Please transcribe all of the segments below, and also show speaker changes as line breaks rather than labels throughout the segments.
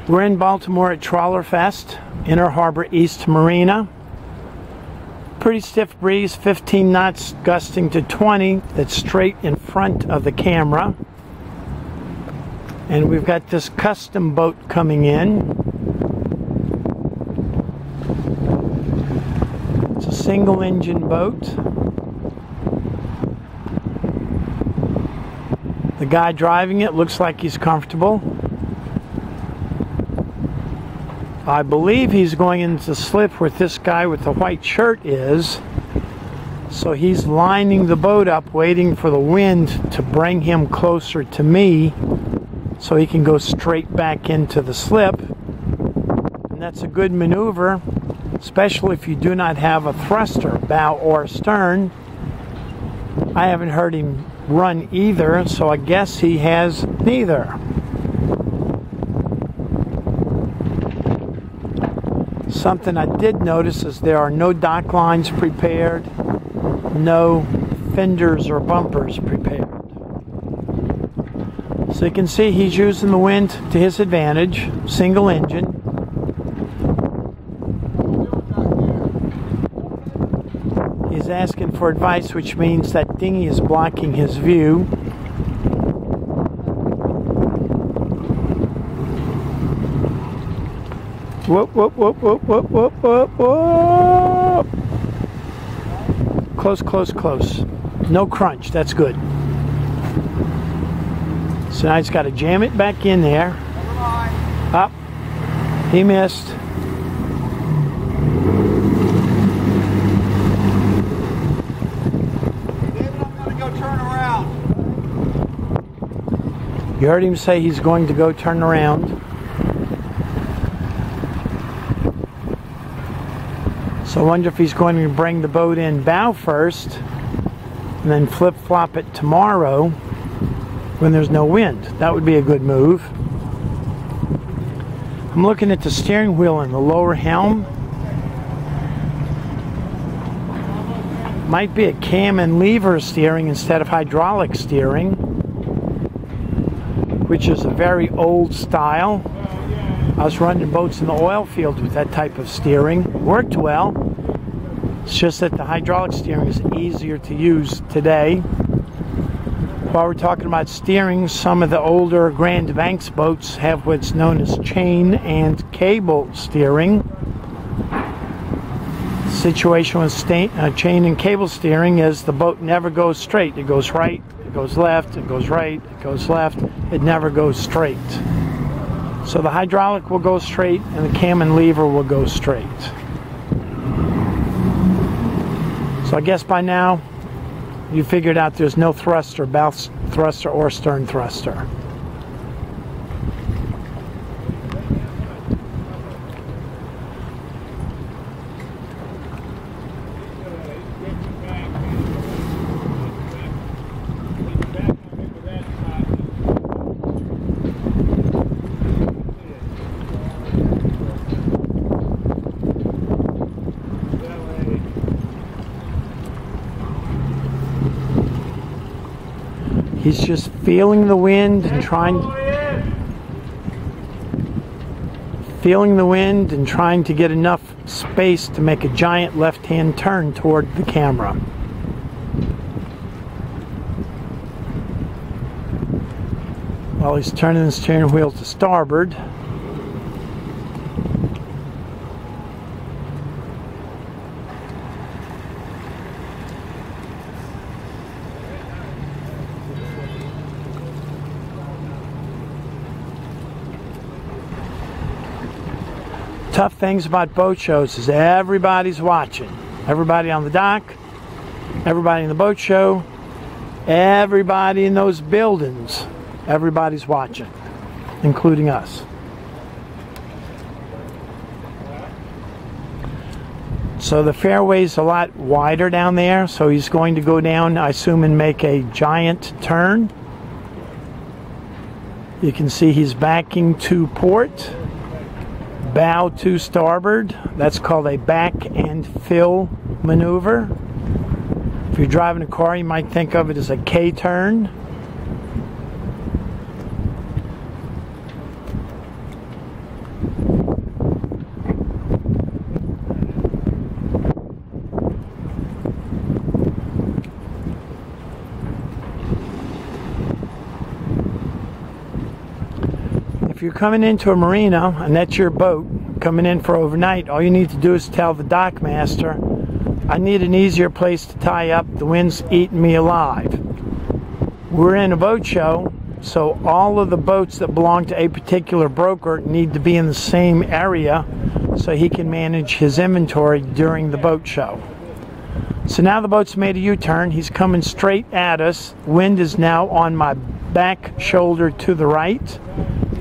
We're in Baltimore at Trawler Fest, Inner Harbor East Marina. Pretty stiff breeze, 15 knots gusting to 20. That's straight in front of the camera. And we've got this custom boat coming in. It's a single engine boat. The guy driving it looks like he's comfortable. I believe he's going into the slip where this guy with the white shirt is. So he's lining the boat up, waiting for the wind to bring him closer to me so he can go straight back into the slip. And that's a good maneuver, especially if you do not have a thruster, bow or stern. I haven't heard him run either, so I guess he has neither. Something I did notice is there are no dock lines prepared, no fenders or bumpers prepared. So you can see he's using the wind to his advantage, single engine. He's asking for advice, which means that dinghy is blocking his view. Whoop, whoop, whoop, whoop, whoop, whoop, whoop, whoop. Close, close, close. No crunch, that's good. So now he's got to jam it back in there. Up. He missed.
David, I'm going to go turn around.
You heard him say he's going to go turn around. So I wonder if he's going to bring the boat in bow first and then flip-flop it tomorrow when there's no wind. That would be a good move. I'm looking at the steering wheel and the lower helm. Might be a cam and lever steering instead of hydraulic steering, which is a very old style. I was running boats in the oil field with that type of steering. Worked well. It's just that the hydraulic steering is easier to use today. While we're talking about steering, some of the older Grand Banks boats have what's known as chain and cable steering. The situation with chain and cable steering is the boat never goes straight. It goes right, it goes left, it goes right, it goes left. It never goes straight. So the hydraulic will go straight and the cam and lever will go straight. So I guess by now you figured out there's no thruster, bow thruster or stern thruster. He's just feeling the wind and trying to get enough space to make a giant left-hand turn toward the camera. While he's turning the steering wheel to starboard. Tough things about boat shows is everybody's watching. Everybody on the dock, everybody in the boat show, everybody in those buildings, everybody's watching, including us. So the fairway's a lot wider down there, so he's going to go down, I assume, and make a giant turn. You can see he's backing to port. Bow to starboard. That's called a back and fill maneuver. If you're driving a car, you might think of it as a K-turn. you're coming into a marina and that's your boat coming in for overnight, all you need to do is tell the dock master, I need an easier place to tie up, the wind's eating me alive. We're in a boat show, so all of the boats that belong to a particular broker need to be in the same area so he can manage his inventory during the boat show. So now the boat's made a U-turn. He's coming straight at us. Wind is now on my back shoulder to the right.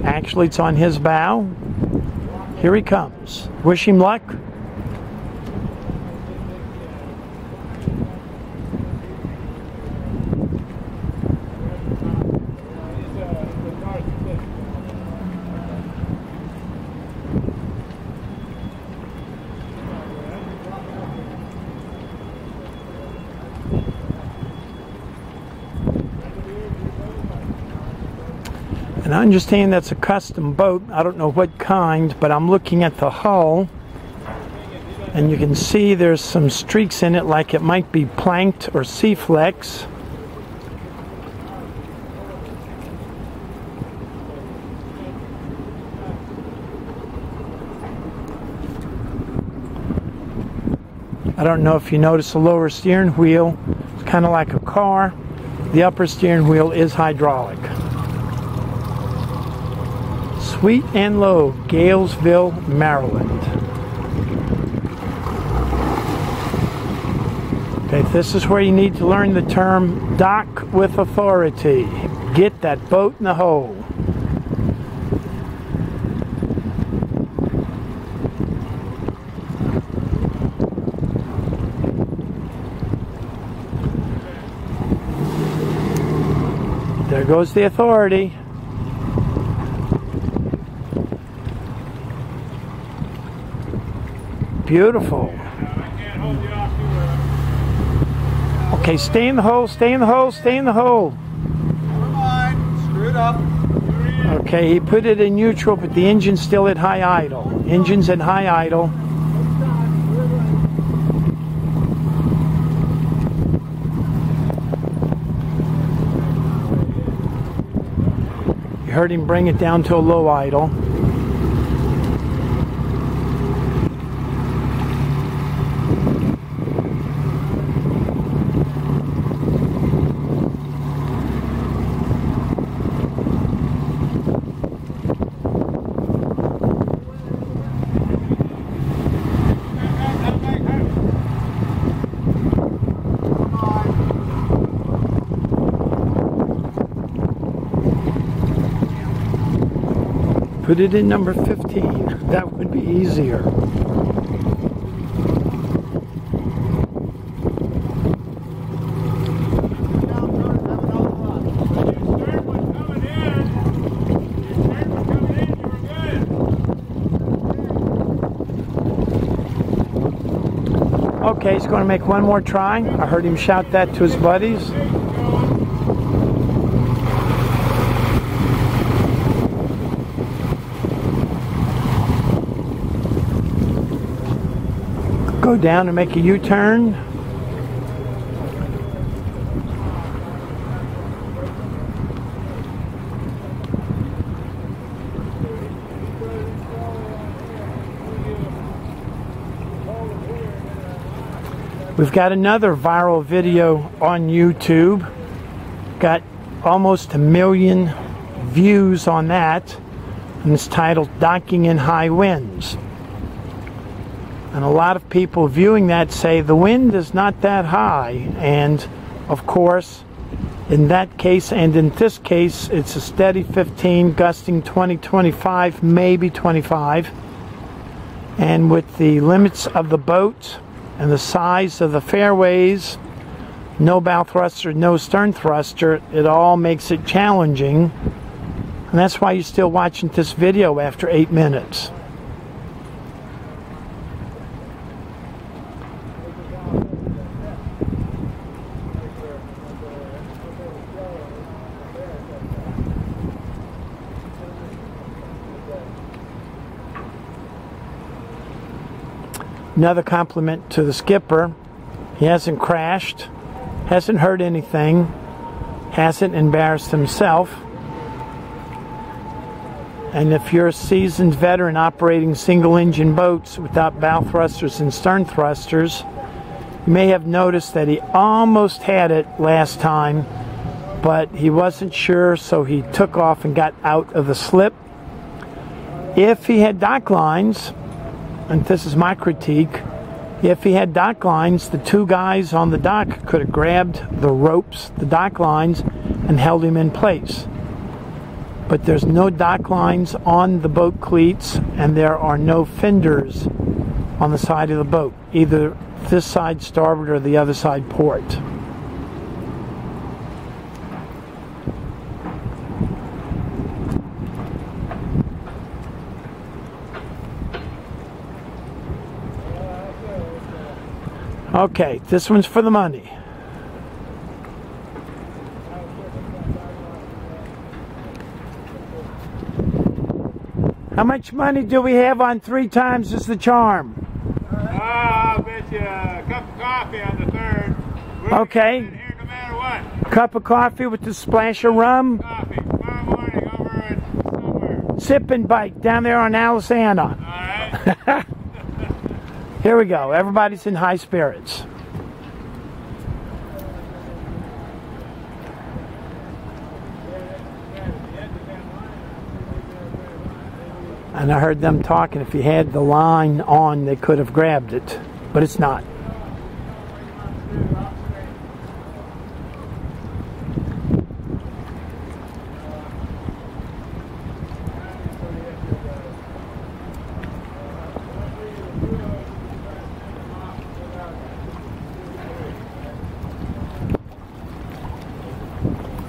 Actually, it's on his bow. Here he comes. Wish him luck. And I understand that's a custom boat. I don't know what kind, but I'm looking at the hull and you can see there's some streaks in it like it might be planked or Sea-Flex. I don't know if you notice the lower steering wheel. It's kind of like a car. The upper steering wheel is hydraulic. Sweet and Low, Galesville, Maryland. Okay, this is where you need to learn the term dock with authority. Get that boat in the hole. There goes the authority. Beautiful. Okay, stay in the hole, stay in the hole, stay in the hole.
Never mind. Screw it up.
Okay, he put it in neutral, but the engine's still at high idle. Engine's at high idle. You heard him bring it down to a low idle. Put it in number 15. That would be easier. Okay, he's going to make one more try. I heard him shout that to his buddies. Go down and make a U-turn. We've got another viral video on YouTube. Got almost 1 million views on that, and it's titled Docking in High Winds. And a lot of people viewing that say the wind is not that high. And of course, in that case and in this case, it's a steady 15, gusting 20, 25, maybe 25. And with the limits of the boat and the size of the fairways, no bow thruster, no stern thruster, it all makes it challenging. And that's why you're still watching this video after 8 minutes. Another compliment to the skipper. He hasn't crashed, hasn't hurt anything, hasn't embarrassed himself, And if you're a seasoned veteran operating single-engine boats without bow thrusters and stern thrusters, you may have noticed that he almost had it last time, but he wasn't sure, so he took off and got out of the slip. If he had dock lines, and this is my critique, if he had dock lines, the two guys on the dock could have grabbed the ropes, the dock lines, and held him in place. But there's no dock lines on the boat cleats, and there are no fenders on the side of the boat, either this side starboard or the other side port. Okay, this one's for the money. How much money do we have on 3 times as the charm?
I'll bet you a cup of coffee on the 3rd.
Okay.
Here no matter what.
Cup of coffee with a splash of rum.
Coffee. Tomorrow morning over at somewhere.
Sip and bite down there on Alisana.
Alright.
Here we go. Everybody's in high spirits. And I heard them talking. If you had the line on, they could have grabbed it. But it's not.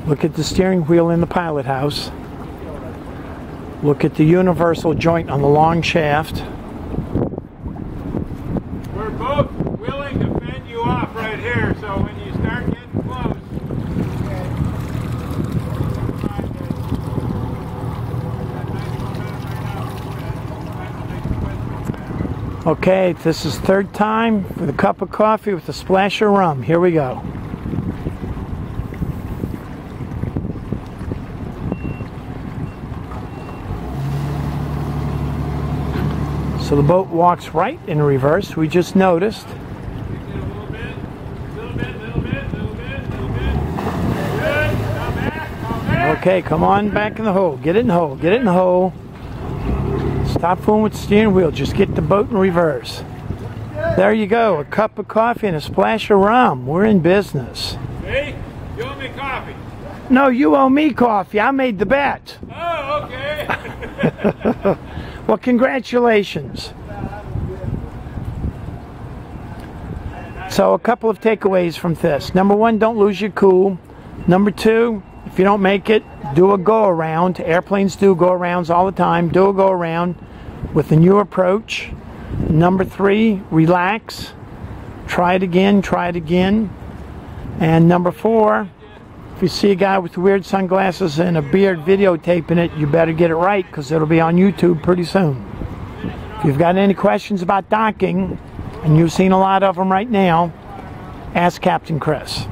Look at the steering wheel in the pilot house. Look at the universal joint on the long shaft.
We're both willing to fend you off right here, so when you start getting close.
Okay, this is 3rd time for the cup of coffee with a splash of rum. Here we go. So the boat walks right in reverse. We just noticed.
Little bit. Good. Come back.
Okay, come on back in the hole. Get it in the hole. Get it in the hole. Stop fooling with the steering wheel. Just get the boat in reverse. There you go. A cup of coffee and a splash of rum. We're in business.
See? You owe me coffee.
No, you owe me coffee. I made the bet.
Oh, okay.
Well, congratulations. So a couple of takeaways from this. Number 1, don't lose your cool. Number 2, if you don't make it, do a go-around. Airplanes do go-arounds all the time. Do a go-around with a new approach. Number 3, relax. Try it again, try it again. And number 4, if you see a guy with weird sunglasses and a beard videotaping it, you better get it right, because it'll be on YouTube pretty soon. If you've got any questions about docking, and you've seen a lot of them right now, ask Captain Chris.